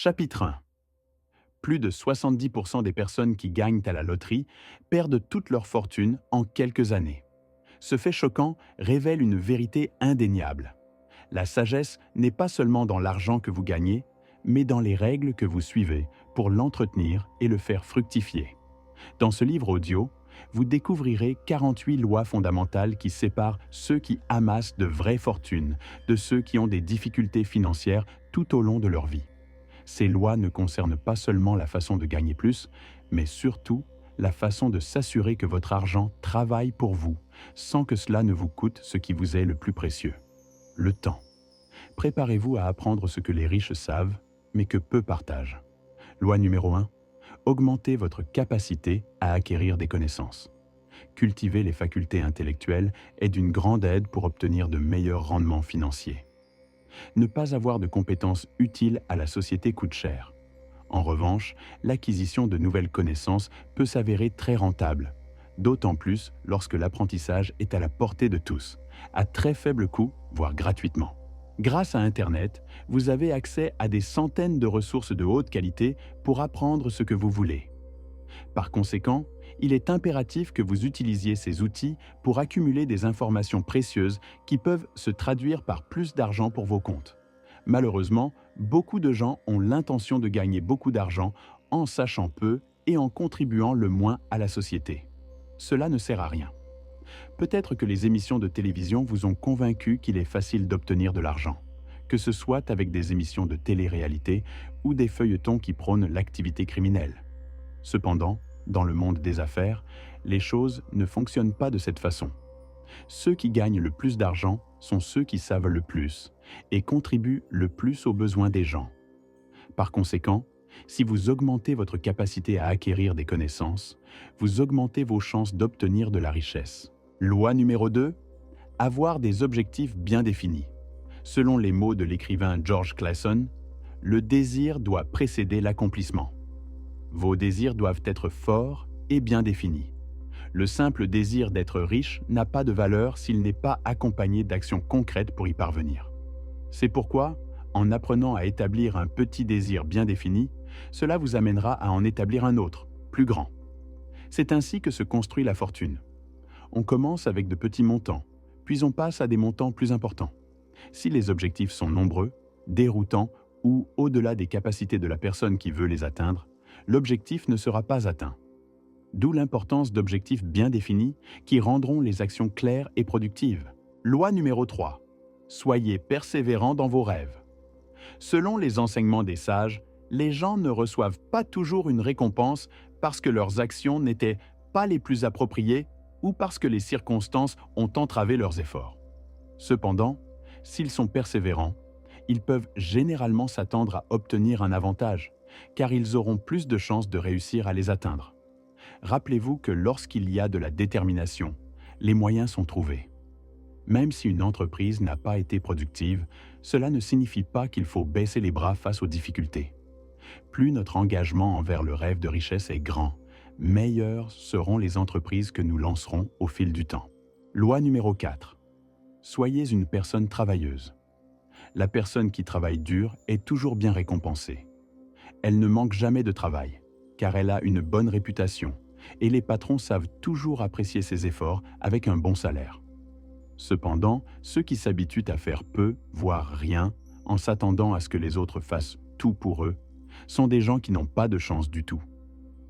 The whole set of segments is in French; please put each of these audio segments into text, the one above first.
Chapitre 1. Plus de 70% des personnes qui gagnent à la loterie perdent toute leur fortune en quelques années. Ce fait choquant révèle une vérité indéniable. La sagesse n'est pas seulement dans l'argent que vous gagnez, mais dans les règles que vous suivez pour l'entretenir et le faire fructifier. Dans ce livre audio, vous découvrirez 48 lois fondamentales qui séparent ceux qui amassent de vraies fortunes de ceux qui ont des difficultés financières tout au long de leur vie. Ces lois ne concernent pas seulement la façon de gagner plus, mais surtout la façon de s'assurer que votre argent travaille pour vous, sans que cela ne vous coûte ce qui vous est le plus précieux, le temps. Préparez-vous à apprendre ce que les riches savent, mais que peu partagent. Loi numéro 1. Augmentez votre capacité à acquérir des connaissances. Cultiver les facultés intellectuelles est d'une grande aide pour obtenir de meilleurs rendements financiers. Ne pas avoir de compétences utiles à la société coûte cher. En revanche, l'acquisition de nouvelles connaissances peut s'avérer très rentable, d'autant plus lorsque l'apprentissage est à la portée de tous, à très faible coût, voire gratuitement. Grâce à Internet, vous avez accès à des centaines de ressources de haute qualité pour apprendre ce que vous voulez. Par conséquent, il est impératif que vous utilisiez ces outils pour accumuler des informations précieuses qui peuvent se traduire par plus d'argent pour vos comptes. Malheureusement, beaucoup de gens ont l'intention de gagner beaucoup d'argent en sachant peu et en contribuant le moins à la société. Cela ne sert à rien. Peut-être que les émissions de télévision vous ont convaincu qu'il est facile d'obtenir de l'argent, que ce soit avec des émissions de télé-réalité ou des feuilletons qui prônent l'activité criminelle. Cependant, dans le monde des affaires, les choses ne fonctionnent pas de cette façon. Ceux qui gagnent le plus d'argent sont ceux qui savent le plus et contribuent le plus aux besoins des gens. Par conséquent, si vous augmentez votre capacité à acquérir des connaissances, vous augmentez vos chances d'obtenir de la richesse. Loi numéro 2. Avoir des objectifs bien définis. Selon les mots de l'écrivain George Clason, le désir doit précéder l'accomplissement. Vos désirs doivent être forts et bien définis. Le simple désir d'être riche n'a pas de valeur s'il n'est pas accompagné d'actions concrètes pour y parvenir. C'est pourquoi, en apprenant à établir un petit désir bien défini, cela vous amènera à en établir un autre, plus grand. C'est ainsi que se construit la fortune. On commence avec de petits montants, puis on passe à des montants plus importants. Si les objectifs sont nombreux, déroutants ou au-delà des capacités de la personne qui veut les atteindre, l'objectif ne sera pas atteint. D'où l'importance d'objectifs bien définis qui rendront les actions claires et productives. Loi numéro 3. Soyez persévérants dans vos rêves. Selon les enseignements des sages, les gens ne reçoivent pas toujours une récompense parce que leurs actions n'étaient pas les plus appropriées ou parce que les circonstances ont entravé leurs efforts. Cependant, s'ils sont persévérants, ils peuvent généralement s'attendre à obtenir un avantage, car ils auront plus de chances de réussir à les atteindre. Rappelez-vous que lorsqu'il y a de la détermination, les moyens sont trouvés. Même si une entreprise n'a pas été productive, cela ne signifie pas qu'il faut baisser les bras face aux difficultés. Plus notre engagement envers le rêve de richesse est grand, meilleures seront les entreprises que nous lancerons au fil du temps. Loi numéro 4. Soyez une personne travailleuse. La personne qui travaille dur est toujours bien récompensée. Elle ne manque jamais de travail, car elle a une bonne réputation, et les patrons savent toujours apprécier ses efforts avec un bon salaire. Cependant, ceux qui s'habituent à faire peu, voire rien, en s'attendant à ce que les autres fassent tout pour eux, sont des gens qui n'ont pas de chance du tout.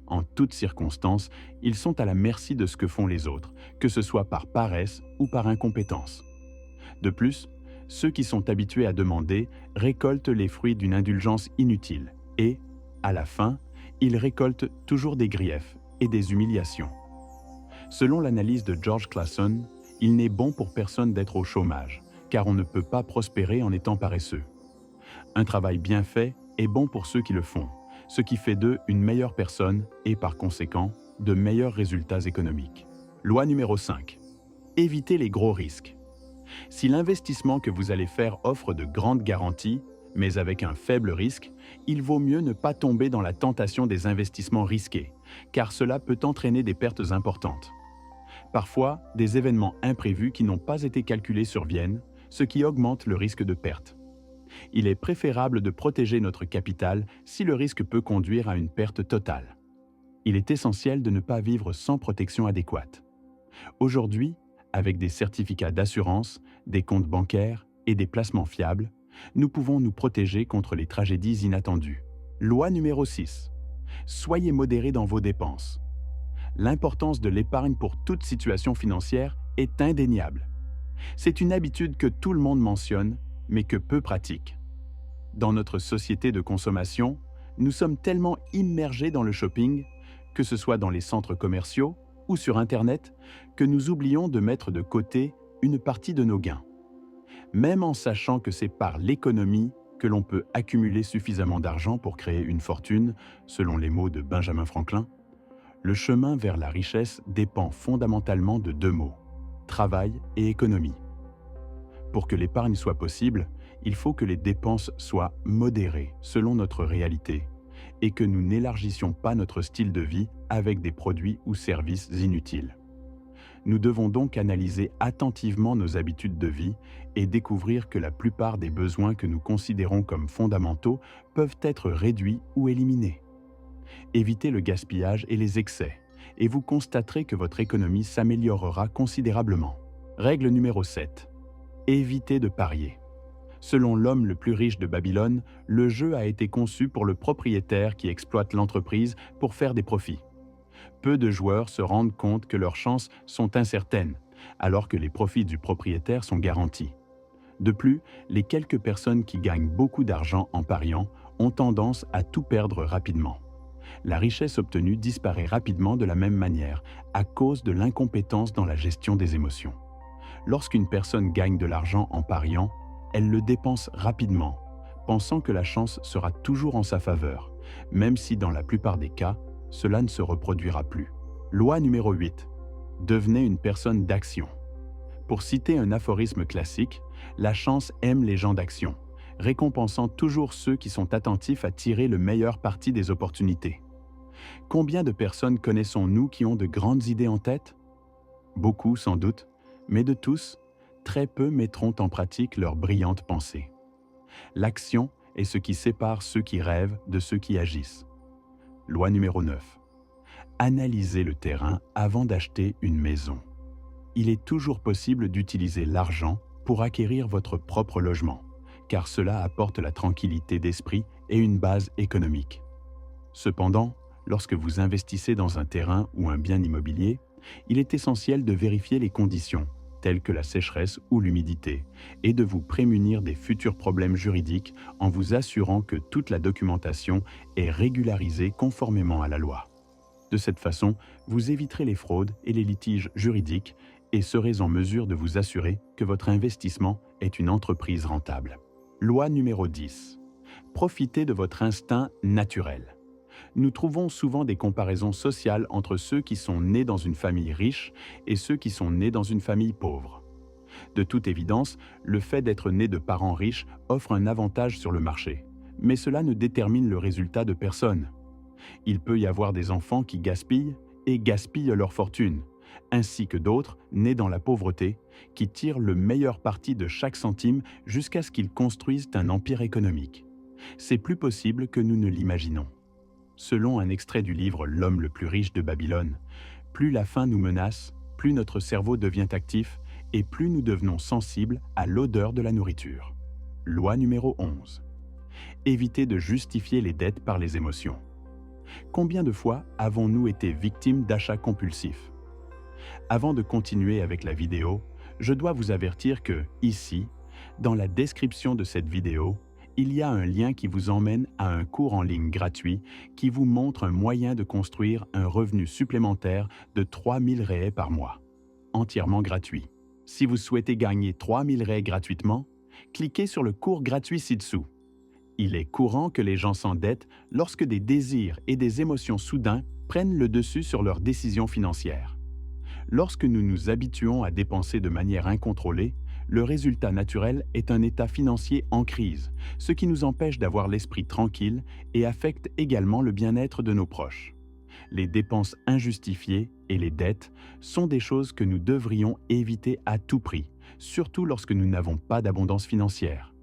En toutes circonstances, ils sont à la merci de ce que font les autres, que ce soit par paresse ou par incompétence. De plus, ceux qui sont habitués à demander récoltent les fruits d'une indulgence inutile et, à la fin, ils récoltent toujours des griefs et des humiliations. Selon l'analyse de George Clason, il n'est bon pour personne d'être au chômage, car on ne peut pas prospérer en étant paresseux. Un travail bien fait est bon pour ceux qui le font, ce qui fait d'eux une meilleure personne et, par conséquent, de meilleurs résultats économiques. Loi numéro 5. Évitez les gros risques. Si l'investissement que vous allez faire offre de grandes garanties, mais avec un faible risque, il vaut mieux ne pas tomber dans la tentation des investissements risqués, car cela peut entraîner des pertes importantes. Parfois, des événements imprévus qui n'ont pas été calculés surviennent, ce qui augmente le risque de perte. Il est préférable de protéger notre capital si le risque peut conduire à une perte totale. Il est essentiel de ne pas vivre sans protection adéquate. Aujourd'hui, avec des certificats d'assurance, des comptes bancaires et des placements fiables, nous pouvons nous protéger contre les tragédies inattendues. Loi numéro 6. Soyez modérés dans vos dépenses. L'importance de l'épargne pour toute situation financière est indéniable. C'est une habitude que tout le monde mentionne, mais que peu pratique. Dans notre société de consommation, nous sommes tellement immergés dans le shopping, que ce soit dans les centres commerciaux ou sur Internet, que nous oublions de mettre de côté une partie de nos gains. Même en sachant que c'est par l'économie que l'on peut accumuler suffisamment d'argent pour créer une fortune, selon les mots de Benjamin Franklin, le chemin vers la richesse dépend fondamentalement de deux mots, travail et économie. Pour que l'épargne soit possible, il faut que les dépenses soient modérées selon notre réalité et que nous n'élargissions pas notre style de vie avec des produits ou services inutiles. Nous devons donc analyser attentivement nos habitudes de vie et découvrir que la plupart des besoins que nous considérons comme fondamentaux peuvent être réduits ou éliminés. Évitez le gaspillage et les excès, et vous constaterez que votre économie s'améliorera considérablement. Règle numéro 7. Évitez de parier. Selon l'homme le plus riche de Babylone, le jeu a été conçu pour le propriétaire qui exploite l'entreprise pour faire des profits. Peu de joueurs se rendent compte que leurs chances sont incertaines, alors que les profits du propriétaire sont garantis. De plus, les quelques personnes qui gagnent beaucoup d'argent en pariant ont tendance à tout perdre rapidement. La richesse obtenue disparaît rapidement de la même manière, à cause de l'incompétence dans la gestion des émotions. Lorsqu'une personne gagne de l'argent en pariant, elle le dépense rapidement, pensant que la chance sera toujours en sa faveur, même si dans la plupart des cas, cela ne se reproduira plus. Loi numéro 8. Devenez une personne d'action. Pour citer un aphorisme classique, la chance aime les gens d'action, récompensant toujours ceux qui sont attentifs à tirer le meilleur parti des opportunités. Combien de personnes connaissons-nous qui ont de grandes idées en tête? Beaucoup sans doute, mais de tous, très peu mettront en pratique leurs brillantes pensées. L'action est ce qui sépare ceux qui rêvent de ceux qui agissent. Loi numéro 9. Analysez le terrain avant d'acheter une maison. Il est toujours possible d'utiliser l'argent pour acquérir votre propre logement, car cela apporte la tranquillité d'esprit et une base économique. Cependant, lorsque vous investissez dans un terrain ou un bien immobilier, il est essentiel de vérifier les conditions, telles que la sécheresse ou l'humidité, et de vous prémunir des futurs problèmes juridiques en vous assurant que toute la documentation est régularisée conformément à la loi. De cette façon, vous éviterez les fraudes et les litiges juridiques et serez en mesure de vous assurer que votre investissement est une entreprise rentable. Loi numéro 10. Profitez de votre instinct naturel. Nous trouvons souvent des comparaisons sociales entre ceux qui sont nés dans une famille riche et ceux qui sont nés dans une famille pauvre. De toute évidence, le fait d'être né de parents riches offre un avantage sur le marché, mais cela ne détermine le résultat de personne. Il peut y avoir des enfants qui gaspillent et gaspillent leur fortune, ainsi que d'autres, nés dans la pauvreté, qui tirent le meilleur parti de chaque centime jusqu'à ce qu'ils construisent un empire économique. C'est plus possible que nous ne l'imaginons. Selon un extrait du livre L'homme le plus riche de Babylone, plus la faim nous menace, plus notre cerveau devient actif et plus nous devenons sensibles à l'odeur de la nourriture. Loi numéro 11. Évitez de justifier les dettes par les émotions. Combien de fois avons-nous été victimes d'achats compulsifs? Avant de continuer avec la vidéo, je dois vous avertir que, ici, dans la description de cette vidéo, il y a un lien qui vous emmène à un cours en ligne gratuit qui vous montre un moyen de construire un revenu supplémentaire de 3000 raies par mois, entièrement gratuit. Si vous souhaitez gagner 3000 raies gratuitement, cliquez sur le cours gratuit ci-dessous. Il est courant que les gens s'endettent lorsque des désirs et des émotions soudains prennent le dessus sur leurs décisions financières. Lorsque nous nous habituons à dépenser de manière incontrôlée, le résultat naturel est un état financier en crise, ce qui nous empêche d'avoir l'esprit tranquille et affecte également le bien-être de nos proches. Les dépenses injustifiées et les dettes sont des choses que nous devrions éviter à tout prix, surtout lorsque nous n'avons pas d'abondance financière.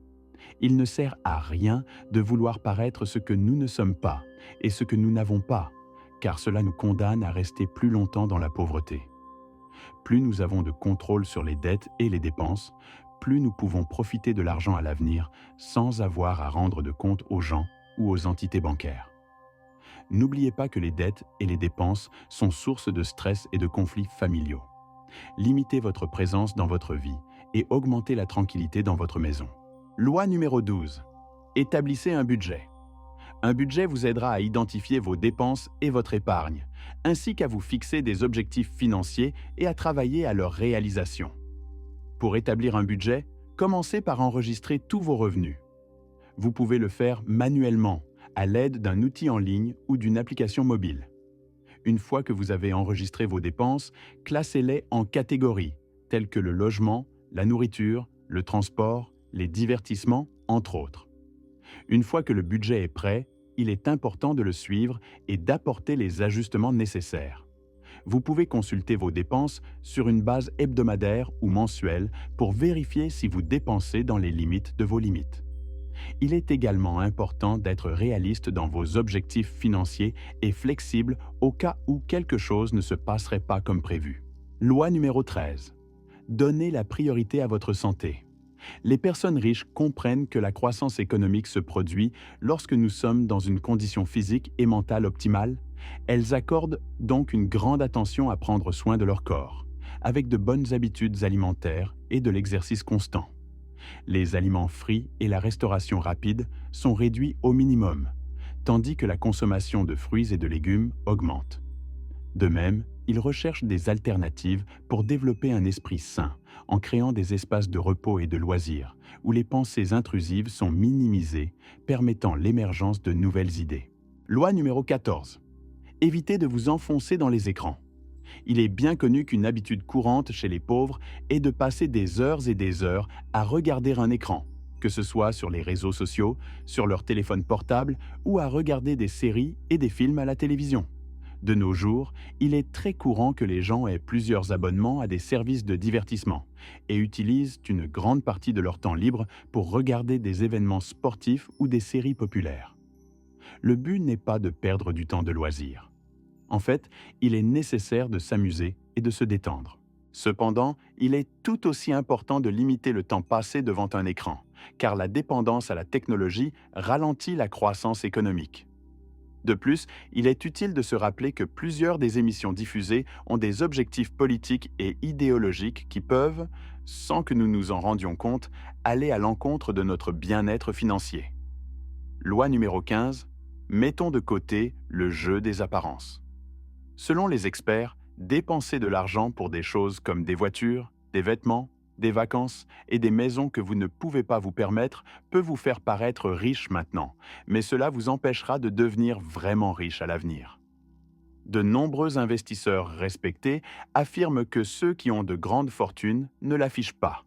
Il ne sert à rien de vouloir paraître ce que nous ne sommes pas et ce que nous n'avons pas, car cela nous condamne à rester plus longtemps dans la pauvreté. Plus nous avons de contrôle sur les dettes et les dépenses, plus nous pouvons profiter de l'argent à l'avenir sans avoir à rendre de compte aux gens ou aux entités bancaires. N'oubliez pas que les dettes et les dépenses sont source de stress et de conflits familiaux. Limitez votre présence dans votre vie et augmentez la tranquillité dans votre maison. Loi numéro 12. Établissez un budget. Un budget vous aidera à identifier vos dépenses et votre épargne, ainsi qu'à vous fixer des objectifs financiers et à travailler à leur réalisation. Pour établir un budget, commencez par enregistrer tous vos revenus. Vous pouvez le faire manuellement, à l'aide d'un outil en ligne ou d'une application mobile. Une fois que vous avez enregistré vos dépenses, classez-les en catégories, telles que le logement, la nourriture, le transport, les divertissements, entre autres. Une fois que le budget est prêt, il est important de le suivre et d'apporter les ajustements nécessaires. Vous pouvez consulter vos dépenses sur une base hebdomadaire ou mensuelle pour vérifier si vous dépensez dans les limites de vos limites. Il est également important d'être réaliste dans vos objectifs financiers et flexible au cas où quelque chose ne se passerait pas comme prévu. Loi numéro 13. Donnez la priorité à votre santé. Les personnes riches comprennent que la croissance économique se produit lorsque nous sommes dans une condition physique et mentale optimale. Elles accordent donc une grande attention à prendre soin de leur corps, avec de bonnes habitudes alimentaires et de l'exercice constant. Les aliments frits et la restauration rapide sont réduits au minimum, tandis que la consommation de fruits et de légumes augmente. De même, ils recherchent des alternatives pour développer un esprit sain, en créant des espaces de repos et de loisirs, où les pensées intrusives sont minimisées, permettant l'émergence de nouvelles idées. Loi numéro 14. Évitez de vous enfoncer dans les écrans. Il est bien connu qu'une habitude courante chez les pauvres est de passer des heures et des heures à regarder un écran, que ce soit sur les réseaux sociaux, sur leur téléphone portable ou à regarder des séries et des films à la télévision. De nos jours, il est très courant que les gens aient plusieurs abonnements à des services de divertissement et utilisent une grande partie de leur temps libre pour regarder des événements sportifs ou des séries populaires. Le but n'est pas de perdre du temps de loisir. En fait, il est nécessaire de s'amuser et de se détendre. Cependant, il est tout aussi important de limiter le temps passé devant un écran, car la dépendance à la technologie ralentit la croissance économique. De plus, il est utile de se rappeler que plusieurs des émissions diffusées ont des objectifs politiques et idéologiques qui peuvent, sans que nous nous en rendions compte, aller à l'encontre de notre bien-être financier. Loi numéro 15. Mettons de côté le jeu des apparences. Selon les experts, dépenser de l'argent pour des choses comme des voitures, des vêtements, des vacances et des maisons que vous ne pouvez pas vous permettre peut vous faire paraître riche maintenant, mais cela vous empêchera de devenir vraiment riche à l'avenir. De nombreux investisseurs respectés affirment que ceux qui ont de grandes fortunes ne l'affichent pas.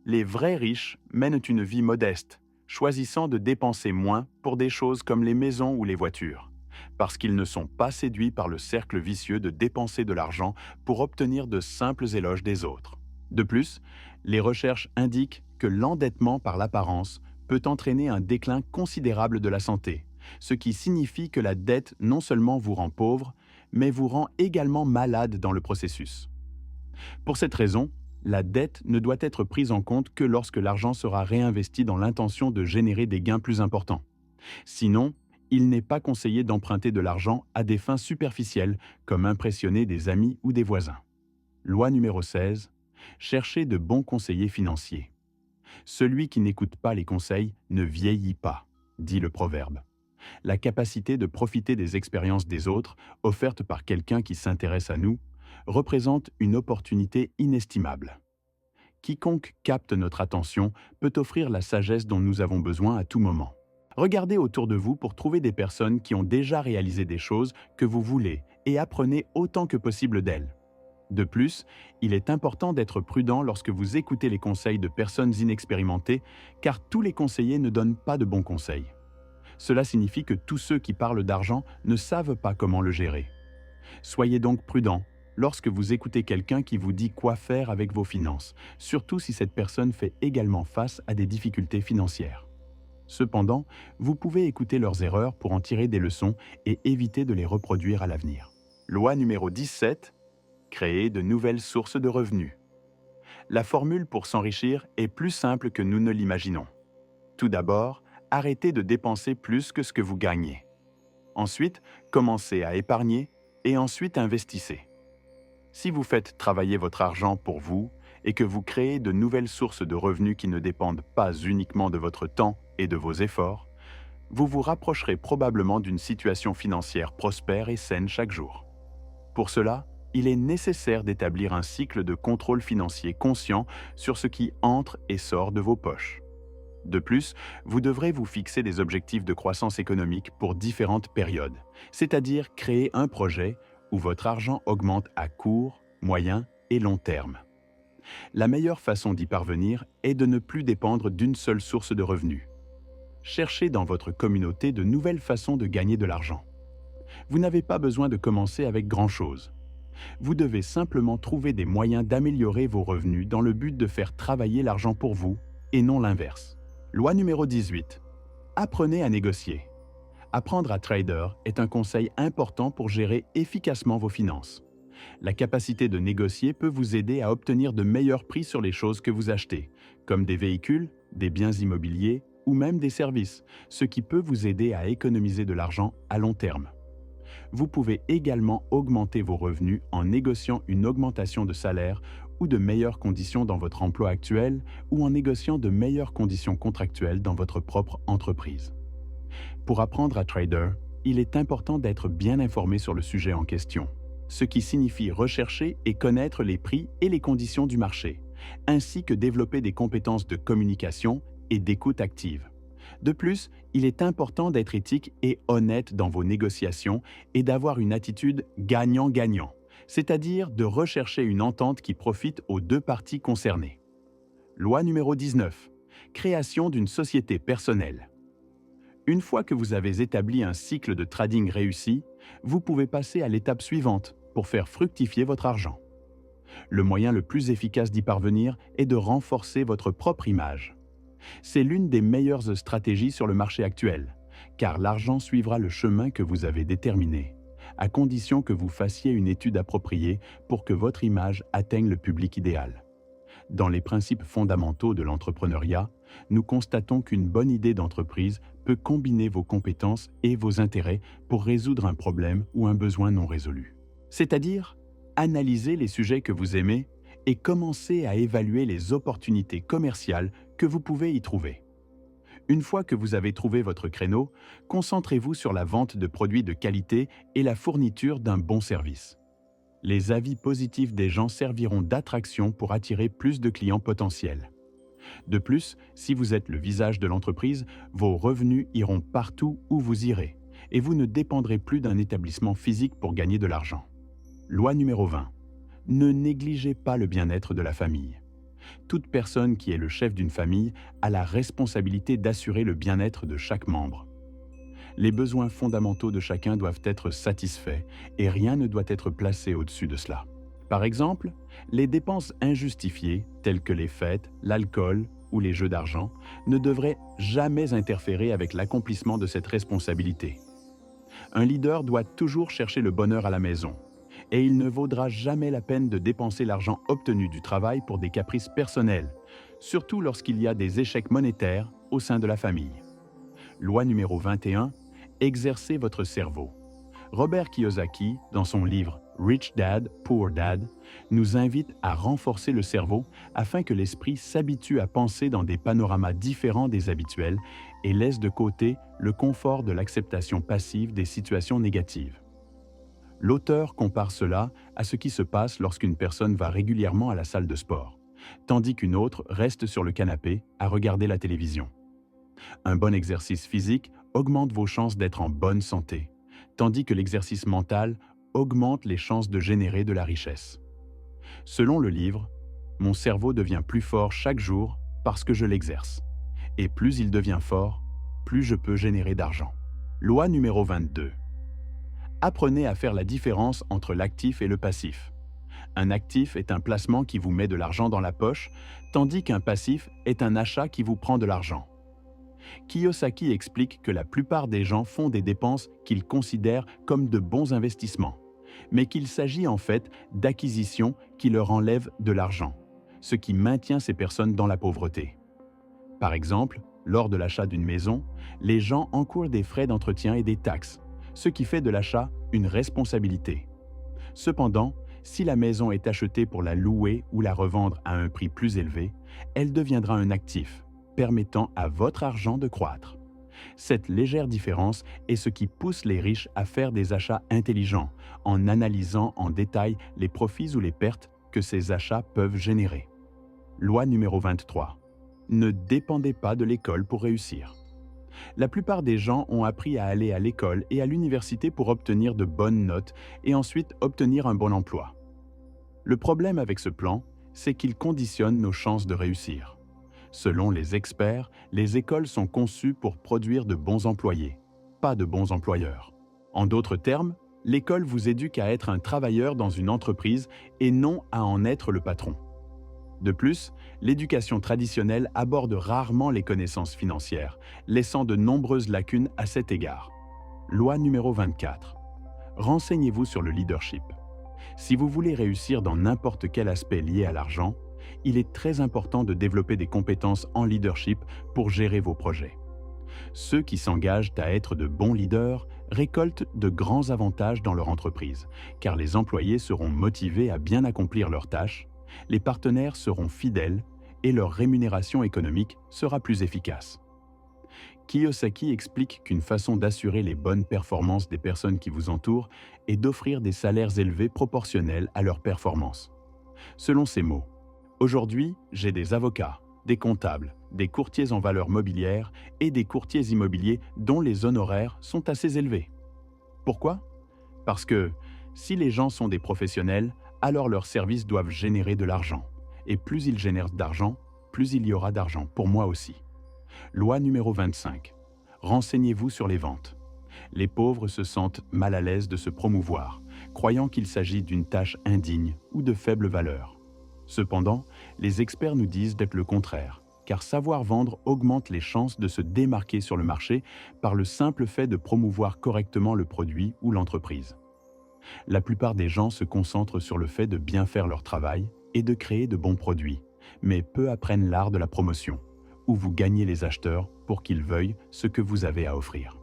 Les vrais riches mènent une vie modeste, choisissant de dépenser moins pour des choses comme les maisons ou les voitures, parce qu'ils ne sont pas séduits par le cercle vicieux de dépenser de l'argent pour obtenir de simples éloges des autres. De plus, les recherches indiquent que l'endettement par l'apparence peut entraîner un déclin considérable de la santé, ce qui signifie que la dette non seulement vous rend pauvre, mais vous rend également malade dans le processus. Pour cette raison, la dette ne doit être prise en compte que lorsque l'argent sera réinvesti dans l'intention de générer des gains plus importants. Sinon, il n'est pas conseillé d'emprunter de l'argent à des fins superficielles, comme impressionner des amis ou des voisins. Loi numéro 16. Cherchez de bons conseillers financiers. Celui qui n'écoute pas les conseils ne vieillit pas, dit le proverbe. La capacité de profiter des expériences des autres, offertes par quelqu'un qui s'intéresse à nous, représente une opportunité inestimable. Quiconque capte notre attention peut offrir la sagesse dont nous avons besoin à tout moment. Regardez autour de vous pour trouver des personnes qui ont déjà réalisé des choses que vous voulez et apprenez autant que possible d'elles. De plus, il est important d'être prudent lorsque vous écoutez les conseils de personnes inexpérimentées, car tous les conseillers ne donnent pas de bons conseils. Cela signifie que tous ceux qui parlent d'argent ne savent pas comment le gérer. Soyez donc prudent lorsque vous écoutez quelqu'un qui vous dit quoi faire avec vos finances, surtout si cette personne fait également face à des difficultés financières. Cependant, vous pouvez écouter leurs erreurs pour en tirer des leçons et éviter de les reproduire à l'avenir. Loi numéro 17. Créer de nouvelles sources de revenus. La formule pour s'enrichir est plus simple que nous ne l'imaginons. Tout d'abord, arrêtez de dépenser plus que ce que vous gagnez. Ensuite, commencez à épargner et ensuite investissez. Si vous faites travailler votre argent pour vous et que vous créez de nouvelles sources de revenus qui ne dépendent pas uniquement de votre temps et de vos efforts, vous vous rapprocherez probablement d'une situation financière prospère et saine chaque jour. Pour cela, il est nécessaire d'établir un cycle de contrôle financier conscient sur ce qui entre et sort de vos poches. De plus, vous devrez vous fixer des objectifs de croissance économique pour différentes périodes, c'est-à-dire créer un projet où votre argent augmente à court, moyen et long terme. La meilleure façon d'y parvenir est de ne plus dépendre d'une seule source de revenus. Cherchez dans votre communauté de nouvelles façons de gagner de l'argent. Vous n'avez pas besoin de commencer avec grand-chose. Vous devez simplement trouver des moyens d'améliorer vos revenus dans le but de faire travailler l'argent pour vous et non l'inverse. Loi numéro 18. Apprenez à négocier. Apprendre à trader est un conseil important pour gérer efficacement vos finances. La capacité de négocier peut vous aider à obtenir de meilleurs prix sur les choses que vous achetez, comme des véhicules, des biens immobiliers ou même des services, ce qui peut vous aider à économiser de l'argent à long terme. Vous pouvez également augmenter vos revenus en négociant une augmentation de salaire ou de meilleures conditions dans votre emploi actuel ou en négociant de meilleures conditions contractuelles dans votre propre entreprise. Pour apprendre à trader, il est important d'être bien informé sur le sujet en question, ce qui signifie rechercher et connaître les prix et les conditions du marché, ainsi que développer des compétences de communication et d'écoute active. De plus, il est important d'être éthique et honnête dans vos négociations et d'avoir une attitude gagnant-gagnant, c'est-à-dire de rechercher une entente qui profite aux deux parties concernées. Loi numéro 19. Création d'une société personnelle. Une fois que vous avez établi un cycle de trading réussi, vous pouvez passer à l'étape suivante pour faire fructifier votre argent. Le moyen le plus efficace d'y parvenir est de renforcer votre propre image. C'est l'une des meilleures stratégies sur le marché actuel, car l'argent suivra le chemin que vous avez déterminé, à condition que vous fassiez une étude appropriée pour que votre image atteigne le public idéal. Dans les principes fondamentaux de l'entrepreneuriat, nous constatons qu'une bonne idée d'entreprise peut combiner vos compétences et vos intérêts pour résoudre un problème ou un besoin non résolu. C'est-à-dire, analyser les sujets que vous aimez et commencer à évaluer les opportunités commerciales que vous pouvez y trouver. Une fois que vous avez trouvé votre créneau, concentrez-vous sur la vente de produits de qualité et la fourniture d'un bon service. Les avis positifs des gens serviront d'attraction pour attirer plus de clients potentiels. De plus, si vous êtes le visage de l'entreprise, vos revenus iront partout où vous irez et vous ne dépendrez plus d'un établissement physique pour gagner de l'argent. Loi numéro 20. Ne négligez pas le bien-être de la famille. Toute personne qui est le chef d'une famille a la responsabilité d'assurer le bien-être de chaque membre. Les besoins fondamentaux de chacun doivent être satisfaits et rien ne doit être placé au-dessus de cela. Par exemple, les dépenses injustifiées, telles que les fêtes, l'alcool ou les jeux d'argent, ne devraient jamais interférer avec l'accomplissement de cette responsabilité. Un leader doit toujours chercher le bonheur à la maison, et il ne vaudra jamais la peine de dépenser l'argent obtenu du travail pour des caprices personnels, surtout lorsqu'il y a des échecs monétaires au sein de la famille. Loi numéro 21. Exercez votre cerveau. Robert Kiyosaki, dans son livre Rich Dad, Poor Dad, nous invite à renforcer le cerveau afin que l'esprit s'habitue à penser dans des panoramas différents des habituels et laisse de côté le confort de l'acceptation passive des situations négatives. L'auteur compare cela à ce qui se passe lorsqu'une personne va régulièrement à la salle de sport, tandis qu'une autre reste sur le canapé à regarder la télévision. Un bon exercice physique augmente vos chances d'être en bonne santé, tandis que l'exercice mental augmente les chances de générer de la richesse. Selon le livre, mon cerveau devient plus fort chaque jour parce que je l'exerce. Et plus il devient fort, plus je peux générer d'argent. Loi numéro 22. Apprenez à faire la différence entre l'actif et le passif. Un actif est un placement qui vous met de l'argent dans la poche, tandis qu'un passif est un achat qui vous prend de l'argent. Kiyosaki explique que la plupart des gens font des dépenses qu'ils considèrent comme de bons investissements, mais qu'il s'agit en fait d'acquisitions qui leur enlèvent de l'argent, ce qui maintient ces personnes dans la pauvreté. Par exemple, lors de l'achat d'une maison, les gens encourent des frais d'entretien et des taxes, ce qui fait de l'achat une responsabilité. Cependant, si la maison est achetée pour la louer ou la revendre à un prix plus élevé, elle deviendra un actif, permettant à votre argent de croître. Cette légère différence est ce qui pousse les riches à faire des achats intelligents, en analysant en détail les profits ou les pertes que ces achats peuvent générer. Loi numéro 23. Ne dépendez pas de l'école pour réussir. La plupart des gens ont appris à aller à l'école et à l'université pour obtenir de bonnes notes et ensuite obtenir un bon emploi. Le problème avec ce plan, c'est qu'il conditionne nos chances de réussir. Selon les experts, les écoles sont conçues pour produire de bons employés, pas de bons employeurs. En d'autres termes, l'école vous éduque à être un travailleur dans une entreprise et non à en être le patron. De plus, l'éducation traditionnelle aborde rarement les connaissances financières, laissant de nombreuses lacunes à cet égard. Loi numéro 24. Renseignez-vous sur le leadership. Si vous voulez réussir dans n'importe quel aspect lié à l'argent, il est très important de développer des compétences en leadership pour gérer vos projets. Ceux qui s'engagent à être de bons leaders récoltent de grands avantages dans leur entreprise, car les employés seront motivés à bien accomplir leurs tâches, les partenaires seront fidèles et leur rémunération économique sera plus efficace. Kiyosaki explique qu'une façon d'assurer les bonnes performances des personnes qui vous entourent est d'offrir des salaires élevés proportionnels à leurs performances. Selon ses mots, « Aujourd'hui, j'ai des avocats, des comptables, des courtiers en valeurs mobilières et des courtiers immobiliers dont les honoraires sont assez élevés. » Pourquoi ? Parce que si les gens sont des professionnels, alors leurs services doivent générer de l'argent. Et plus ils génèrent d'argent, plus il y aura d'argent pour moi aussi. Loi numéro 25. Renseignez-vous sur les ventes. Les pauvres se sentent mal à l'aise de se promouvoir, croyant qu'il s'agit d'une tâche indigne ou de faible valeur. Cependant, les experts nous disent d'être le contraire, car savoir vendre augmente les chances de se démarquer sur le marché par le simple fait de promouvoir correctement le produit ou l'entreprise. La plupart des gens se concentrent sur le fait de bien faire leur travail et de créer de bons produits, mais peu apprennent l'art de la promotion, où vous gagnez les acheteurs pour qu'ils veuillent ce que vous avez à offrir.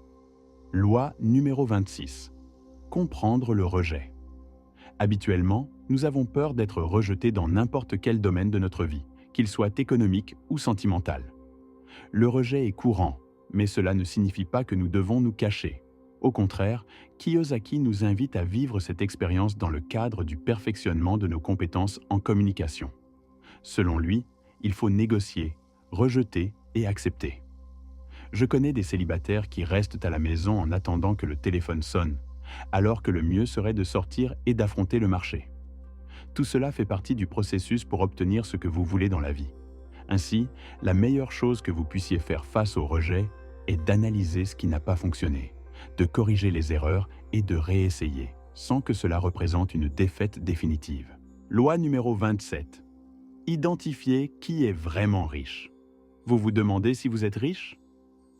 Loi numéro 26. Comprendre le rejet. Habituellement, nous avons peur d'être rejetés dans n'importe quel domaine de notre vie, qu'il soit économique ou sentimental. Le rejet est courant, mais cela ne signifie pas que nous devons nous cacher. Au contraire, Kiyosaki nous invite à vivre cette expérience dans le cadre du perfectionnement de nos compétences en communication. Selon lui, il faut négocier, rejeter et accepter. Je connais des célibataires qui restent à la maison en attendant que le téléphone sonne, alors que le mieux serait de sortir et d'affronter le marché. Tout cela fait partie du processus pour obtenir ce que vous voulez dans la vie. Ainsi, la meilleure chose que vous puissiez faire face au rejet est d'analyser ce qui n'a pas fonctionné, de corriger les erreurs et de réessayer, sans que cela représente une défaite définitive. Loi numéro 27. Identifiez qui est vraiment riche. Vous vous demandez si vous êtes riche ?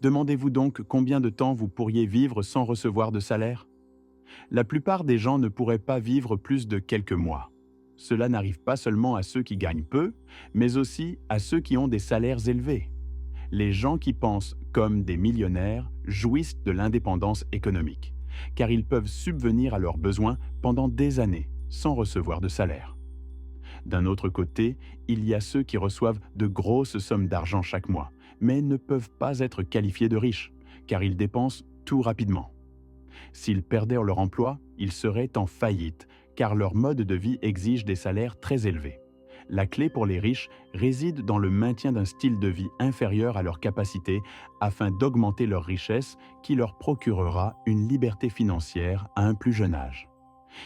Demandez-vous donc combien de temps vous pourriez vivre sans recevoir de salaire ? La plupart des gens ne pourraient pas vivre plus de quelques mois. Cela n'arrive pas seulement à ceux qui gagnent peu, mais aussi à ceux qui ont des salaires élevés. Les gens qui pensent comme des millionnaires jouissent de l'indépendance économique, car ils peuvent subvenir à leurs besoins pendant des années sans recevoir de salaire. D'un autre côté, il y a ceux qui reçoivent de grosses sommes d'argent chaque mois, mais ne peuvent pas être qualifiés de riches, car ils dépensent tout rapidement. S'ils perdaient leur emploi, ils seraient en faillite, car leur mode de vie exige des salaires très élevés. La clé pour les riches réside dans le maintien d'un style de vie inférieur à leurs capacités afin d'augmenter leur richesse qui leur procurera une liberté financière à un plus jeune âge.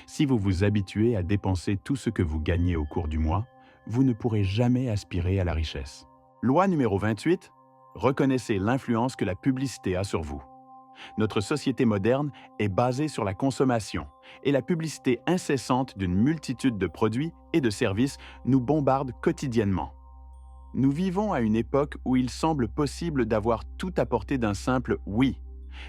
Si vous vous habituez à dépenser tout ce que vous gagnez au cours du mois, vous ne pourrez jamais aspirer à la richesse. Loi numéro 28. Reconnaissez l'influence que la publicité a sur vous. Notre société moderne est basée sur la consommation et la publicité incessante d'une multitude de produits et de services nous bombarde quotidiennement. Nous vivons à une époque où il semble possible d'avoir tout à portée d'un simple oui.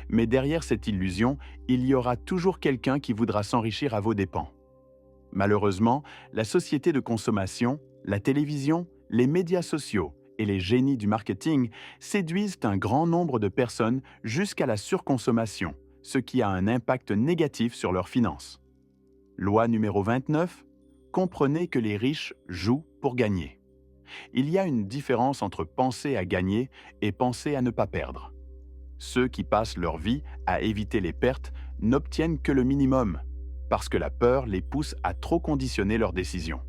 Mais derrière cette illusion, il y aura toujours quelqu'un qui voudra s'enrichir à vos dépens. Malheureusement, la société de consommation, la télévision, les médias sociaux et les génies du marketing séduisent un grand nombre de personnes jusqu'à la surconsommation, ce qui a un impact négatif sur leurs finances. Loi numéro 29. Comprenez que les riches jouent pour gagner. Il y a une différence entre penser à gagner et penser à ne pas perdre. Ceux qui passent leur vie à éviter les pertes n'obtiennent que le minimum, parce que la peur les pousse à trop conditionner leurs décisions.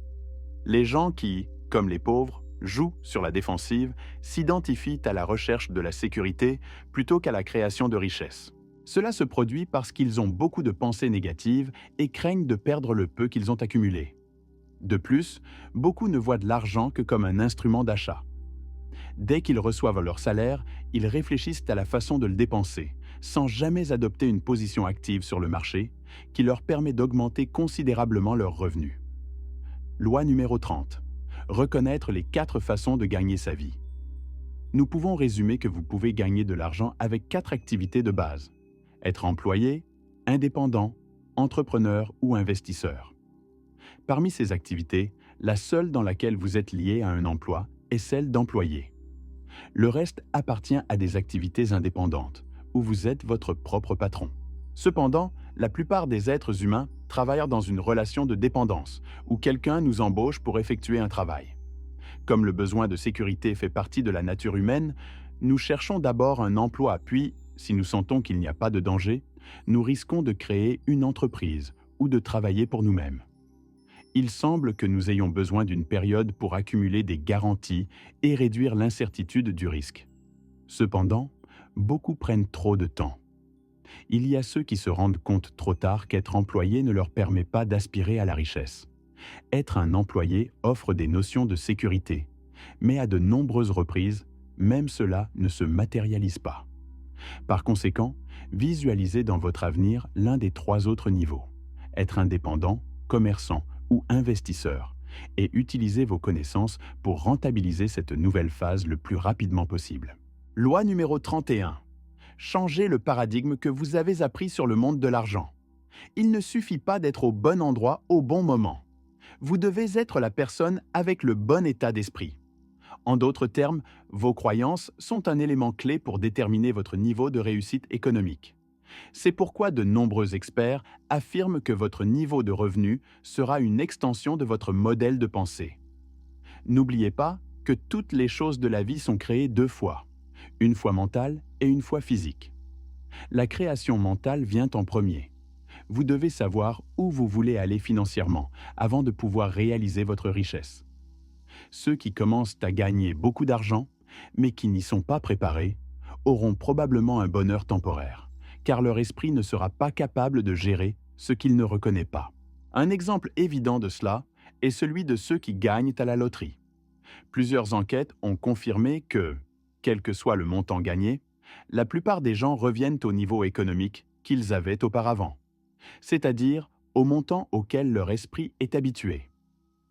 Les gens qui, comme les pauvres, jouent sur la défensive s'identifient à la recherche de la sécurité plutôt qu'à la création de richesses. Cela se produit parce qu'ils ont beaucoup de pensées négatives et craignent de perdre le peu qu'ils ont accumulé. De plus, beaucoup ne voient de l'argent que comme un instrument d'achat. Dès qu'ils reçoivent leur salaire, ils réfléchissent à la façon de le dépenser, sans jamais adopter une position active sur le marché, qui leur permet d'augmenter considérablement leurs revenus. Loi numéro 30. Reconnaître les 4 façons de gagner sa vie. Nous pouvons résumer que vous pouvez gagner de l'argent avec 4 activités de base. Être employé, indépendant, entrepreneur ou investisseur. Parmi ces activités, la seule dans laquelle vous êtes lié à un emploi est celle d'employé. Le reste appartient à des activités indépendantes, où vous êtes votre propre patron. Cependant, la plupart des êtres humains travaillent dans une relation de dépendance, où quelqu'un nous embauche pour effectuer un travail. Comme le besoin de sécurité fait partie de la nature humaine, nous cherchons d'abord un emploi, puis, si nous sentons qu'il n'y a pas de danger, nous risquons de créer une entreprise ou de travailler pour nous-mêmes. Il semble que nous ayons besoin d'une période pour accumuler des garanties et réduire l'incertitude du risque. Cependant, beaucoup prennent trop de temps. Il y a ceux qui se rendent compte trop tard qu'être employé ne leur permet pas d'aspirer à la richesse. Être un employé offre des notions de sécurité, mais à de nombreuses reprises, même cela ne se matérialise pas. Par conséquent, visualisez dans votre avenir l'un des 3 autres niveaux. Être indépendant, commerçant ou investisseur, et utilisez vos connaissances pour rentabiliser cette nouvelle phase le plus rapidement possible. Loi numéro 31. Changez le paradigme que vous avez appris sur le monde de l'argent. Il ne suffit pas d'être au bon endroit au bon moment. Vous devez être la personne avec le bon état d'esprit. En d'autres termes, vos croyances sont un élément clé pour déterminer votre niveau de réussite économique. C'est pourquoi de nombreux experts affirment que votre niveau de revenu sera une extension de votre modèle de pensée. N'oubliez pas que toutes les choses de la vie sont créées 2 fois, une fois mentale et une fois physique. La création mentale vient en premier. Vous devez savoir où vous voulez aller financièrement avant de pouvoir réaliser votre richesse. Ceux qui commencent à gagner beaucoup d'argent, mais qui n'y sont pas préparés, auront probablement un bonheur temporaire, car leur esprit ne sera pas capable de gérer ce qu'il ne reconnaît pas. Un exemple évident de cela est celui de ceux qui gagnent à la loterie. Plusieurs enquêtes ont confirmé que, quel que soit le montant gagné, la plupart des gens reviennent au niveau économique qu'ils avaient auparavant, c'est-à-dire au montant auquel leur esprit est habitué.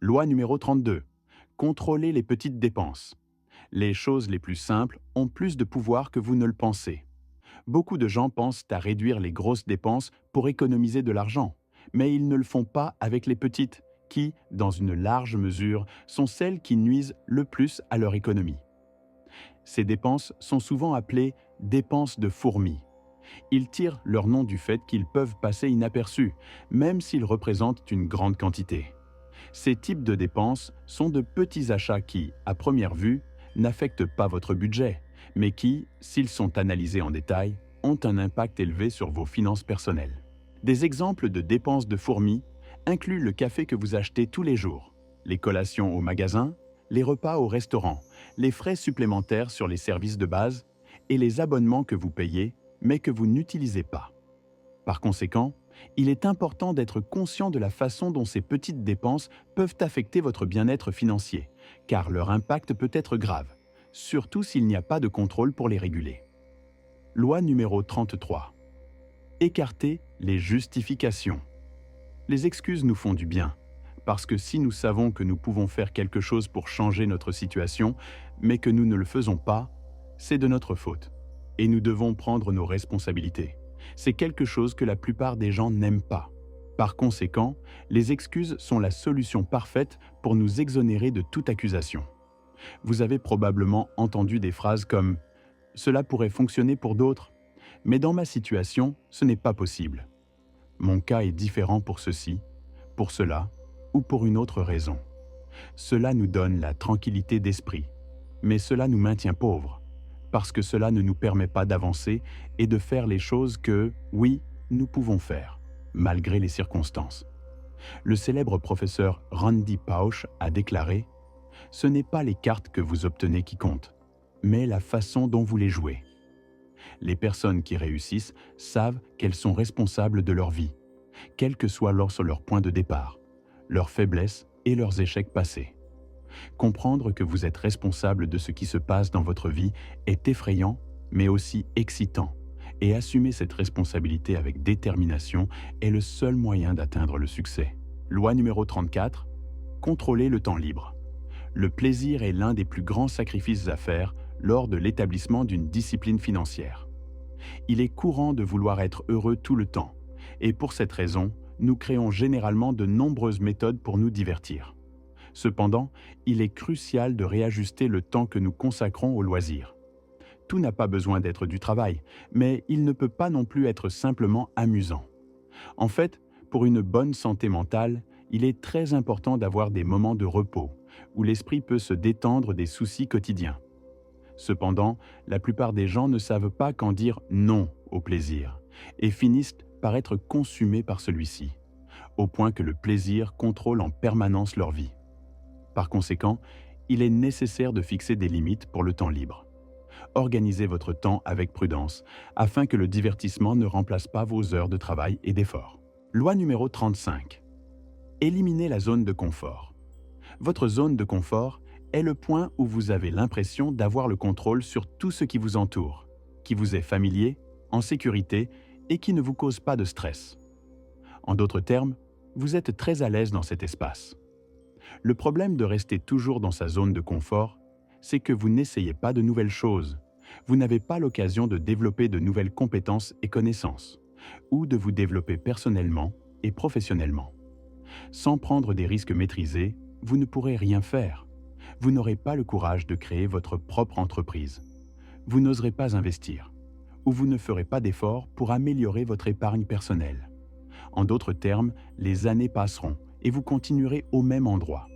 Loi numéro 32. Contrôlez les petites dépenses. Les choses les plus simples ont plus de pouvoir que vous ne le pensez. Beaucoup de gens pensent à réduire les grosses dépenses pour économiser de l'argent, mais ils ne le font pas avec les petites, qui, dans une large mesure, sont celles qui nuisent le plus à leur économie. Ces dépenses sont souvent appelées « dépenses de fourmis ». Ils tirent leur nom du fait qu'ils peuvent passer inaperçus, même s'ils représentent une grande quantité. Ces types de dépenses sont de petits achats qui, à première vue, n'affectent pas votre budget, mais qui, s'ils sont analysés en détail, ont un impact élevé sur vos finances personnelles. Des exemples de dépenses de fourmis incluent le café que vous achetez tous les jours, les collations au magasin, les repas au restaurant, les frais supplémentaires sur les services de base et les abonnements que vous payez, mais que vous n'utilisez pas. Par conséquent, il est important d'être conscient de la façon dont ces petites dépenses peuvent affecter votre bien-être financier, car leur impact peut être grave, surtout s'il n'y a pas de contrôle pour les réguler. Loi numéro 33. Écartez les justifications. Les excuses nous font du bien. Parce que si nous savons que nous pouvons faire quelque chose pour changer notre situation, mais que nous ne le faisons pas, c'est de notre faute. Et nous devons prendre nos responsabilités. C'est quelque chose que la plupart des gens n'aiment pas. Par conséquent, les excuses sont la solution parfaite pour nous exonérer de toute accusation. Vous avez probablement entendu des phrases comme « Cela pourrait fonctionner pour d'autres, mais dans ma situation, ce n'est pas possible. Mon cas est différent pour ceci, pour cela ou pour une autre raison. » Cela nous donne la tranquillité d'esprit, mais cela nous maintient pauvres, parce que cela ne nous permet pas d'avancer et de faire les choses que, oui, nous pouvons faire, malgré les circonstances. Le célèbre professeur Randy Pausch a déclaré « Ce n'est pas les cartes que vous obtenez qui comptent, mais la façon dont vous les jouez. » Les personnes qui réussissent savent qu'elles sont responsables de leur vie, quel que soit leur point de départ, leurs faiblesses et leurs échecs passés. Comprendre que vous êtes responsable de ce qui se passe dans votre vie est effrayant, mais aussi excitant, et assumer cette responsabilité avec détermination est le seul moyen d'atteindre le succès. Loi numéro 34, contrôler le temps libre. Le plaisir est l'un des plus grands sacrifices à faire lors de l'établissement d'une discipline financière. Il est courant de vouloir être heureux tout le temps, et pour cette raison, nous créons généralement de nombreuses méthodes pour nous divertir. Cependant, il est crucial de réajuster le temps que nous consacrons aux loisirs. Tout n'a pas besoin d'être du travail, mais il ne peut pas non plus être simplement amusant. En fait, pour une bonne santé mentale, il est très important d'avoir des moments de repos, où l'esprit peut se détendre des soucis quotidiens. Cependant, la plupart des gens ne savent pas quand dire non au plaisir, et finissent par être consumés par celui-ci, au point que le plaisir contrôle en permanence leur vie. Par conséquent, il est nécessaire de fixer des limites pour le temps libre. Organisez votre temps avec prudence, afin que le divertissement ne remplace pas vos heures de travail et d'effort. Loi numéro 35. Éliminez la zone de confort. Votre zone de confort est le point où vous avez l'impression d'avoir le contrôle sur tout ce qui vous entoure, qui vous est familier, en sécurité et qui ne vous cause pas de stress. En d'autres termes, vous êtes très à l'aise dans cet espace. Le problème de rester toujours dans sa zone de confort, c'est que vous n'essayez pas de nouvelles choses. Vous n'avez pas l'occasion de développer de nouvelles compétences et connaissances, ou de vous développer personnellement et professionnellement. Sans prendre des risques maîtrisés, vous ne pourrez rien faire. Vous n'aurez pas le courage de créer votre propre entreprise. Vous n'oserez pas investir, ou vous ne ferez pas d'efforts pour améliorer votre épargne personnelle. En d'autres termes, les années passeront et vous continuerez au même endroit.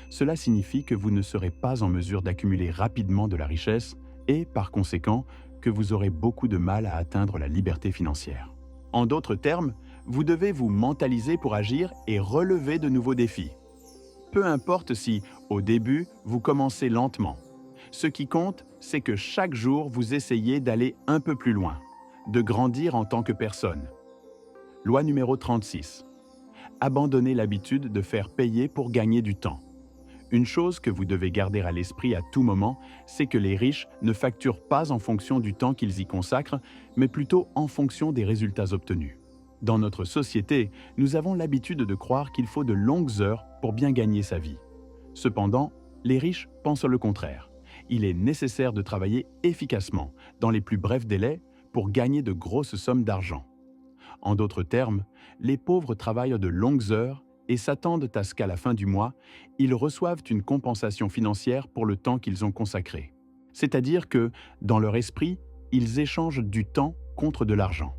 Cela signifie que vous ne serez pas en mesure d'accumuler rapidement de la richesse et, par conséquent, que vous aurez beaucoup de mal à atteindre la liberté financière. En d'autres termes, vous devez vous mentaliser pour agir et relever de nouveaux défis. Peu importe si, au début, vous commencez lentement. Ce qui compte, c'est que chaque jour, vous essayez d'aller un peu plus loin, de grandir en tant que personne. Loi numéro 36. Abandonnez l'habitude de faire payer pour gagner du temps. Une chose que vous devez garder à l'esprit à tout moment, c'est que les riches ne facturent pas en fonction du temps qu'ils y consacrent, mais plutôt en fonction des résultats obtenus. Dans notre société, nous avons l'habitude de croire qu'il faut de longues heures pour bien gagner sa vie. Cependant, les riches pensent le contraire. Il est nécessaire de travailler efficacement, dans les plus brefs délais, pour gagner de grosses sommes d'argent. En d'autres termes, les pauvres travaillent de longues heures et s'attendent à ce qu'à la fin du mois, ils reçoivent une compensation financière pour le temps qu'ils ont consacré. C'est-à-dire que, dans leur esprit, ils échangent du temps contre de l'argent.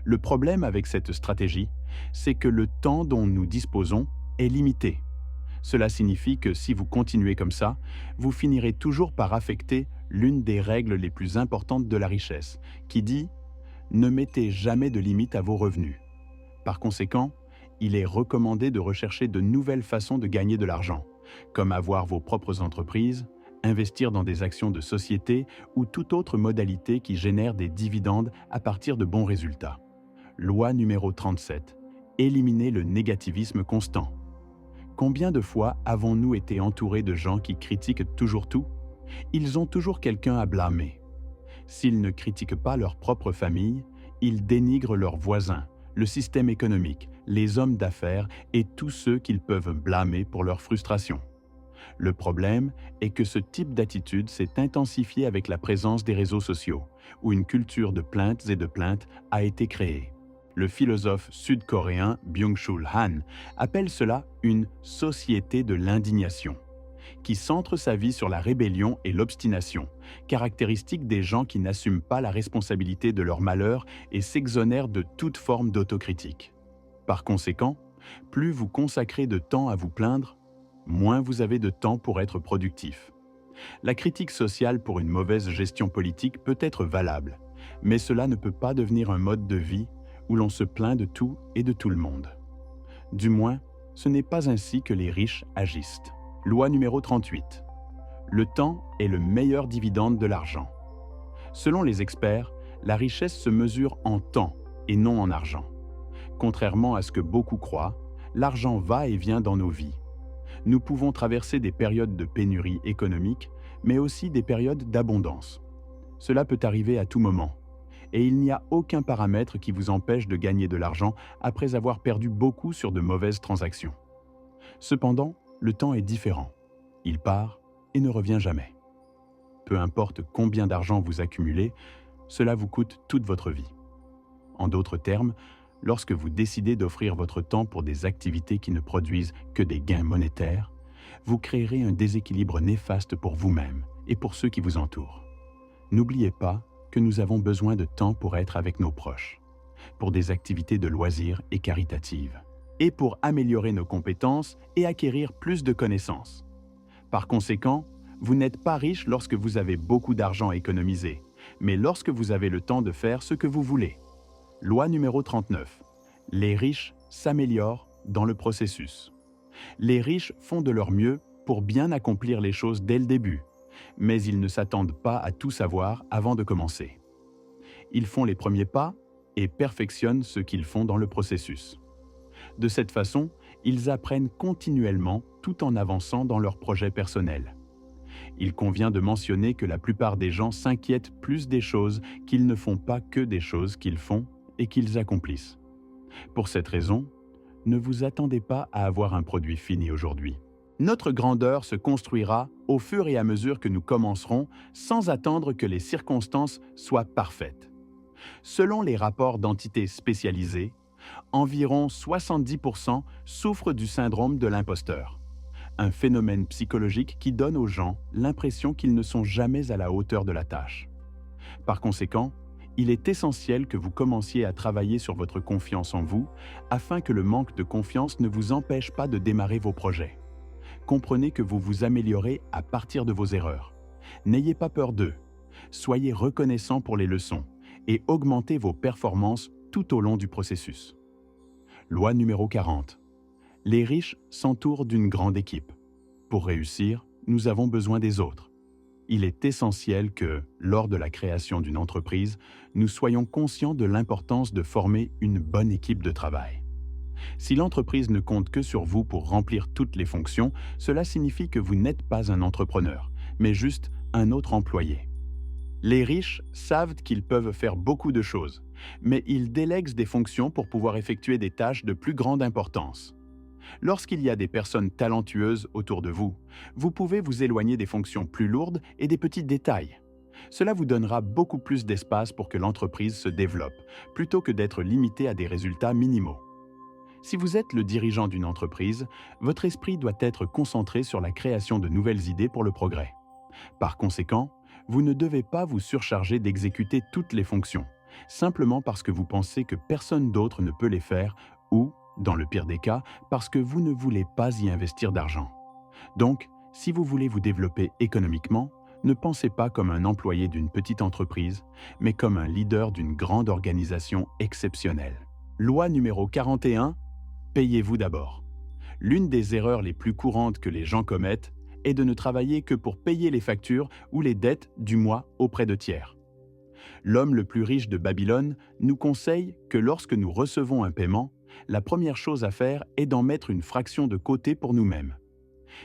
Le problème avec cette stratégie, c'est que le temps dont nous disposons est limité. Cela signifie que si vous continuez comme ça, vous finirez toujours par affecter l'une des règles les plus importantes de la richesse, qui dit « Ne mettez jamais de limite à vos revenus ». Par conséquent, il est recommandé de rechercher de nouvelles façons de gagner de l'argent, comme avoir vos propres entreprises, investir dans des actions de société ou toute autre modalité qui génère des dividendes à partir de bons résultats. Loi numéro 37. Éliminer le négativisme constant. Combien de fois avons-nous été entourés de gens qui critiquent toujours tout? Ils ont toujours quelqu'un à blâmer. S'ils ne critiquent pas leur propre famille, ils dénigrent leurs voisins, le système économique, les hommes d'affaires et tous ceux qu'ils peuvent blâmer pour leur frustration. Le problème est que ce type d'attitude s'est intensifié avec la présence des réseaux sociaux, où une culture de plaintes et de plaintes a été créée. Le philosophe sud-coréen Byung-Chul Han appelle cela une société de l'indignation, qui centre sa vie sur la rébellion et l'obstination, caractéristiques des gens qui n'assument pas la responsabilité de leur malheur et s'exonèrent de toute forme d'autocritique. Par conséquent, plus vous consacrez de temps à vous plaindre, moins vous avez de temps pour être productif. La critique sociale pour une mauvaise gestion politique peut être valable, mais cela ne peut pas devenir un mode de vie où l'on se plaint de tout et de tout le monde. Du moins, ce n'est pas ainsi que les riches agissent. Loi numéro 38. Le temps est le meilleur dividende de l'argent. Selon les experts, la richesse se mesure en temps et non en argent. Contrairement à ce que beaucoup croient, l'argent va et vient dans nos vies. Nous pouvons traverser des périodes de pénurie économique, mais aussi des périodes d'abondance. Cela peut arriver à tout moment, et il n'y a aucun paramètre qui vous empêche de gagner de l'argent après avoir perdu beaucoup sur de mauvaises transactions. Cependant, le temps est différent. Il part et ne revient jamais. Peu importe combien d'argent vous accumulez, cela vous coûte toute votre vie. En d'autres termes, lorsque vous décidez d'offrir votre temps pour des activités qui ne produisent que des gains monétaires, vous créerez un déséquilibre néfaste pour vous-même et pour ceux qui vous entourent. N'oubliez pas que nous avons besoin de temps pour être avec nos proches, pour des activités de loisirs et caritatives, et pour améliorer nos compétences et acquérir plus de connaissances. Par conséquent, vous n'êtes pas riche lorsque vous avez beaucoup d'argent économisé, mais lorsque vous avez le temps de faire ce que vous voulez. Loi numéro 39. Les riches s'améliorent dans le processus. Les riches font de leur mieux pour bien accomplir les choses dès le début, mais ils ne s'attendent pas à tout savoir avant de commencer. Ils font les premiers pas et perfectionnent ce qu'ils font dans le processus. De cette façon, ils apprennent continuellement tout en avançant dans leurs projets personnels. Il convient de mentionner que la plupart des gens s'inquiètent plus des choses qu'ils ne font pas que des choses qu'ils font et qu'ils accomplissent. Pour cette raison, ne vous attendez pas à avoir un produit fini aujourd'hui. Notre grandeur se construira au fur et à mesure que nous commencerons, sans attendre que les circonstances soient parfaites. Selon les rapports d'entités spécialisées, environ 70% souffrent du syndrome de l'imposteur, un phénomène psychologique qui donne aux gens l'impression qu'ils ne sont jamais à la hauteur de la tâche. Par conséquent, il est essentiel que vous commenciez à travailler sur votre confiance en vous afin que le manque de confiance ne vous empêche pas de démarrer vos projets. Comprenez que vous vous améliorez à partir de vos erreurs. N'ayez pas peur d'eux. Soyez reconnaissant pour les leçons et augmentez vos performances tout au long du processus. Loi numéro 40. Les riches s'entourent d'une grande équipe. Pour réussir, nous avons besoin des autres. Il est essentiel que, lors de la création d'une entreprise, nous soyons conscients de l'importance de former une bonne équipe de travail. Si l'entreprise ne compte que sur vous pour remplir toutes les fonctions, cela signifie que vous n'êtes pas un entrepreneur, mais juste un autre employé. Les riches savent qu'ils peuvent faire beaucoup de choses, mais ils délèguent des fonctions pour pouvoir effectuer des tâches de plus grande importance. Lorsqu'il y a des personnes talentueuses autour de vous, vous pouvez vous éloigner des fonctions plus lourdes et des petits détails. Cela vous donnera beaucoup plus d'espace pour que l'entreprise se développe, plutôt que d'être limité à des résultats minimaux. Si vous êtes le dirigeant d'une entreprise, votre esprit doit être concentré sur la création de nouvelles idées pour le progrès. Par conséquent, vous ne devez pas vous surcharger d'exécuter toutes les fonctions, simplement parce que vous pensez que personne d'autre ne peut les faire ou, dans le pire des cas, parce que vous ne voulez pas y investir d'argent. Donc, si vous voulez vous développer économiquement, ne pensez pas comme un employé d'une petite entreprise, mais comme un leader d'une grande organisation exceptionnelle. Loi numéro 41, payez-vous d'abord. L'une des erreurs les plus courantes que les gens commettent est de ne travailler que pour payer les factures ou les dettes du mois auprès de tiers. L'homme le plus riche de Babylone nous conseille que lorsque nous recevons un paiement, la première chose à faire est d'en mettre une fraction de côté pour nous-mêmes.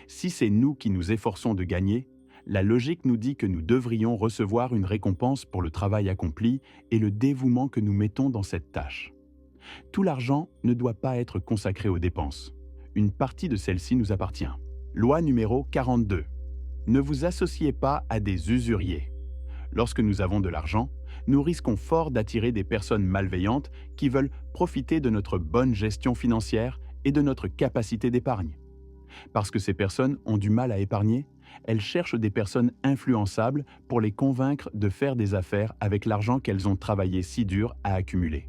Si c'est nous qui nous efforçons de gagner, la logique nous dit que nous devrions recevoir une récompense pour le travail accompli et le dévouement que nous mettons dans cette tâche. Tout l'argent ne doit pas être consacré aux dépenses. Une partie de celle-ci nous appartient. Loi numéro 42. Ne vous associez pas à des usuriers. Lorsque nous avons de l'argent, nous risquons fort d'attirer des personnes malveillantes qui veulent profiter de notre bonne gestion financière et de notre capacité d'épargne. Parce que ces personnes ont du mal à épargner, elles cherchent des personnes influençables pour les convaincre de faire des affaires avec l'argent qu'elles ont travaillé si dur à accumuler.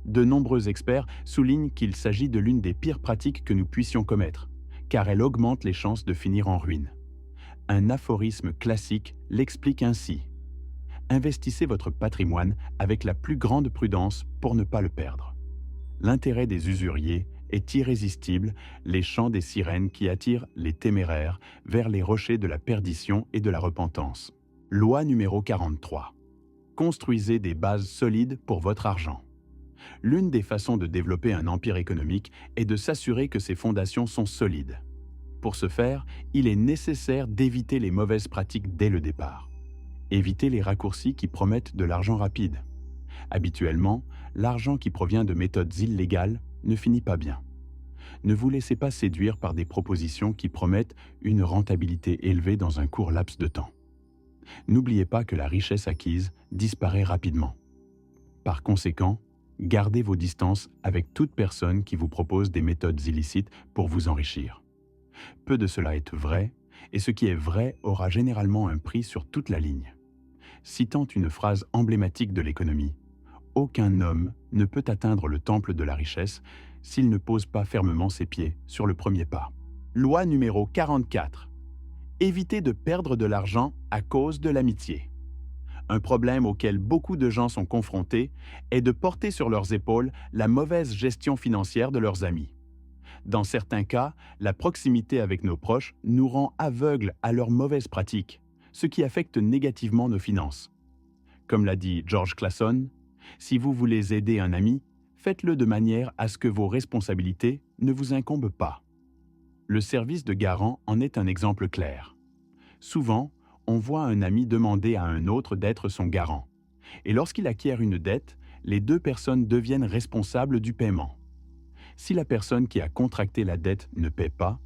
De nombreux experts soulignent qu'il s'agit de l'une des pires pratiques que nous puissions commettre, car elle augmente les chances de finir en ruine. Un aphorisme classique l'explique ainsi. Investissez votre patrimoine avec la plus grande prudence pour ne pas le perdre. L'intérêt des usuriers est irrésistible, les chants des sirènes qui attirent les téméraires vers les rochers de la perdition et de la repentance. Loi numéro 43. Construisez des bases solides pour votre argent. L'une des façons de développer un empire économique est de s'assurer que ses fondations sont solides. Pour ce faire, il est nécessaire d'éviter les mauvaises pratiques dès le départ. Évitez les raccourcis qui promettent de l'argent rapide. Habituellement, l'argent qui provient de méthodes illégales ne finit pas bien. Ne vous laissez pas séduire par des propositions qui promettent une rentabilité élevée dans un court laps de temps. N'oubliez pas que la richesse acquise disparaît rapidement. Par conséquent, gardez vos distances avec toute personne qui vous propose des méthodes illicites pour vous enrichir. Peu de cela est vrai, et ce qui est vrai aura généralement un prix sur toute la ligne. Citant une phrase emblématique de l'économie, « Aucun homme ne peut atteindre le temple de la richesse s'il ne pose pas fermement ses pieds sur le premier pas. » Loi numéro 44. Évitez de perdre de l'argent à cause de l'amitié. Un problème auquel beaucoup de gens sont confrontés est de porter sur leurs épaules la mauvaise gestion financière de leurs amis. Dans certains cas, la proximité avec nos proches nous rend aveugles à leurs mauvaises pratiques, ce qui affecte négativement nos finances. Comme l'a dit George Clason, « Si vous voulez aider un ami, faites-le de manière à ce que vos responsabilités ne vous incombent pas. » Le service de garant en est un exemple clair. Souvent, on voit un ami demander à un autre d'être son garant. Et lorsqu'il acquiert une dette, les deux personnes deviennent responsables du paiement. Si la personne qui a contracté la dette ne paie pas,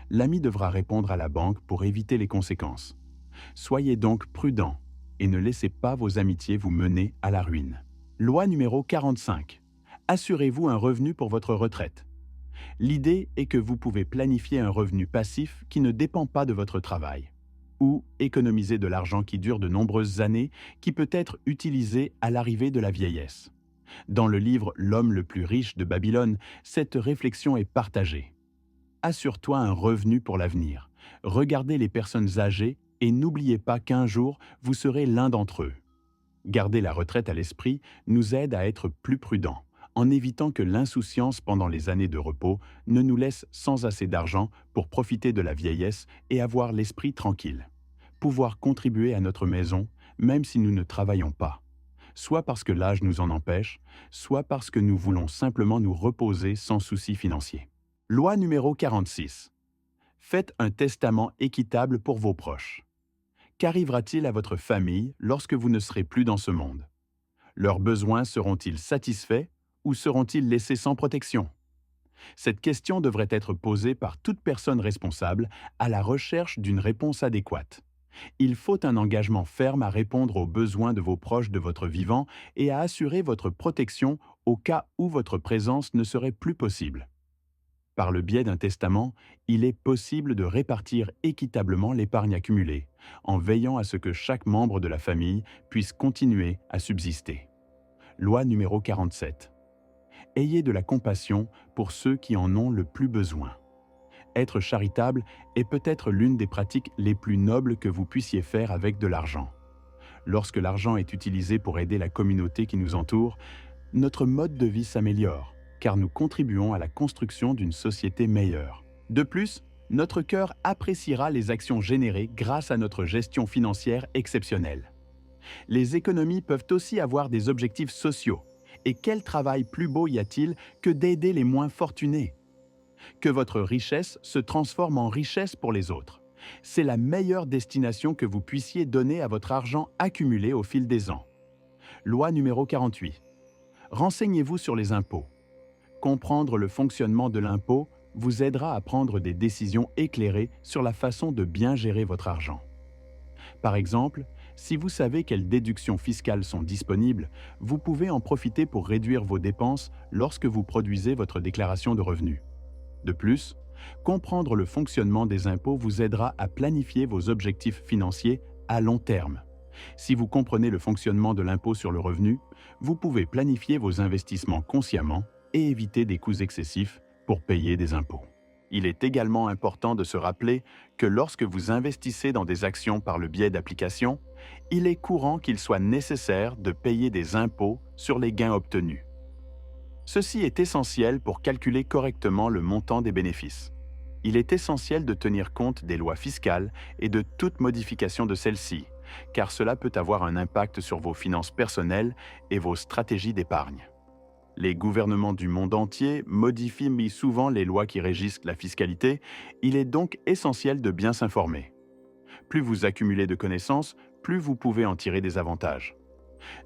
l'ami devra répondre à la banque pour éviter les conséquences. Soyez donc prudents et ne laissez pas vos amitiés vous mener à la ruine. Loi numéro 45. Assurez-vous un revenu pour votre retraite. L'idée est que vous pouvez planifier un revenu passif qui ne dépend pas de votre travail, ou économiser de l'argent qui dure de nombreuses années, qui peut être utilisé à l'arrivée de la vieillesse. Dans le livre « L'homme le plus riche de Babylone », cette réflexion est partagée. Assure-toi un revenu pour l'avenir. Regardez les personnes âgées et n'oubliez pas qu'un jour, vous serez l'un d'entre eux. Garder la retraite à l'esprit nous aide à être plus prudents, en évitant que l'insouciance pendant les années de repos ne nous laisse sans assez d'argent pour profiter de la vieillesse et avoir l'esprit tranquille. Pouvoir contribuer à notre maison, même si nous ne travaillons pas. Soit parce que l'âge nous en empêche, soit parce que nous voulons simplement nous reposer sans souci financier. Loi numéro 46. Faites un testament équitable pour vos proches. Qu'arrivera-t-il à votre famille lorsque vous ne serez plus dans ce monde? Leurs besoins seront-ils satisfaits ou seront-ils laissés sans protection? Cette question devrait être posée par toute personne responsable à la recherche d'une réponse adéquate. Il faut un engagement ferme à répondre aux besoins de vos proches de votre vivant et à assurer votre protection au cas où votre présence ne serait plus possible. Par le biais d'un testament, il est possible de répartir équitablement l'épargne accumulée, en veillant à ce que chaque membre de la famille puisse continuer à subsister. Loi numéro 47. Ayez de la compassion pour ceux qui en ont le plus besoin. Être charitable est peut-être l'une des pratiques les plus nobles que vous puissiez faire avec de l'argent. Lorsque l'argent est utilisé pour aider la communauté qui nous entoure, notre mode de vie s'améliore, car nous contribuons à la construction d'une société meilleure. De plus, notre cœur appréciera les actions générées grâce à notre gestion financière exceptionnelle. Les économies peuvent aussi avoir des objectifs sociaux. Et quel travail plus beau y a-t-il que d'aider les moins fortunés? Que votre richesse se transforme en richesse pour les autres. C'est la meilleure destination que vous puissiez donner à votre argent accumulé au fil des ans. Loi numéro 48. Renseignez-vous sur les impôts. Comprendre le fonctionnement de l'impôt vous aidera à prendre des décisions éclairées sur la façon de bien gérer votre argent. Par exemple, si vous savez quelles déductions fiscales sont disponibles, vous pouvez en profiter pour réduire vos dépenses lorsque vous produisez votre déclaration de revenus. De plus, comprendre le fonctionnement des impôts vous aidera à planifier vos objectifs financiers à long terme. Si vous comprenez le fonctionnement de l'impôt sur le revenu, vous pouvez planifier vos investissements consciemment et éviter des coûts excessifs pour payer des impôts. Il est également important de se rappeler que lorsque vous investissez dans des actions par le biais d'applications, il est courant qu'il soit nécessaire de payer des impôts sur les gains obtenus. Ceci est essentiel pour calculer correctement le montant des bénéfices. Il est essentiel de tenir compte des lois fiscales et de toute modification de celles-ci, car cela peut avoir un impact sur vos finances personnelles et vos stratégies d'épargne. Les gouvernements du monde entier modifient souvent les lois qui régissent la fiscalité, il est donc essentiel de bien s'informer. Plus vous accumulez de connaissances, plus vous pouvez en tirer des avantages.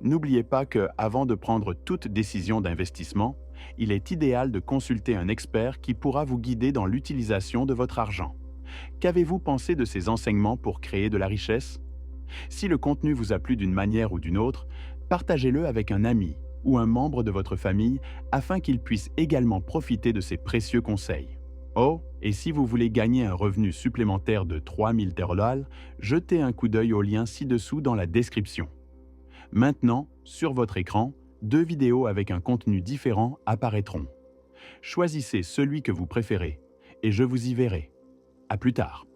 N'oubliez pas que, avant de prendre toute décision d'investissement, il est idéal de consulter un expert qui pourra vous guider dans l'utilisation de votre argent. Qu'avez-vous pensé de ces enseignements pour créer de la richesse? Si le contenu vous a plu d'une manière ou d'une autre, partagez-le avec un ami ou un membre de votre famille afin qu'il puisse également profiter de ces précieux conseils. Oh, et si vous voulez gagner un revenu supplémentaire de $3,000, jetez un coup d'œil au lien ci-dessous dans la description. Maintenant, sur votre écran, 2 vidéos avec un contenu différent apparaîtront. Choisissez celui que vous préférez et je vous y verrai. À plus tard.